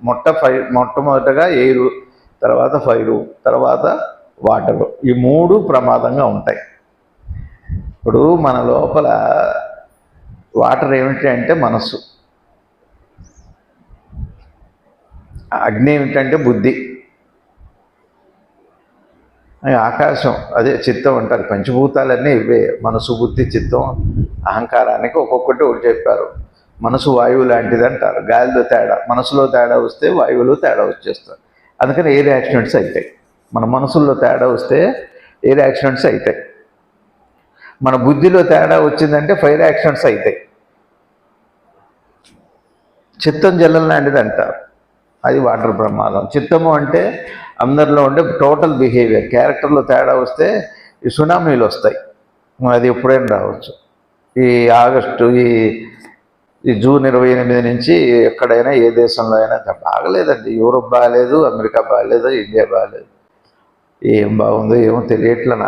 మొట్టమొదటగా ఎయిరు, తర్వాత ఫైరు, తర్వాత వాటరు. ఈ మూడు ప్రమాదంగా ఉంటాయి. ఇప్పుడు మన లోపల వాటర్ ఏమిటి అంటే మనస్సు, అగ్ని ఏమిటంటే బుద్ధి, ఆకాశం అదే చిత్తం అంటారు. పంచభూతాలన్నీ ఇవే, మనసు, బుద్ధి, చిత్తం, అహంకారానికి ఒక్కొక్కటి ఒకటి చెప్పారు. మనసు వాయువు లాంటిది అంటారు. గాలిలో తేడా, మనసులో తేడా వస్తే వాయువులో తేడా వచ్చేస్తారు. అందుకని ఎయిర్ యాక్సిడెంట్స్ అవుతాయి. మన మనసుల్లో తేడా వస్తే ఎయిర్ యాక్సిడెంట్స్ అవుతాయి. మన బుద్ధిలో తేడా వచ్చిందంటే ఫైర్ యాక్సిడెంట్స్ అవుతాయి. చిత్తం జలం లాంటిది అంటారు, అది వాటర్ ప్రమాదం. చిత్తము అంటే అందరిలో ఉండే టోటల్ బిహేవియర్, క్యారెక్టర్లో తేడా వస్తే ఈ సునామీలు వస్తాయి. అది ఎప్పుడైనా రావచ్చు. ఈ ఆగస్టు ఈ జూన్ 28 నుంచి ఎక్కడైనా ఏ దేశంలో అయినా బాగలేదండి. యూరోప్ బాగలేదు, అమెరికా బాగలేదు, ఇండియా బాగలేదు. ఏం బాగుందో ఏమో తెలియట్లే నాకు.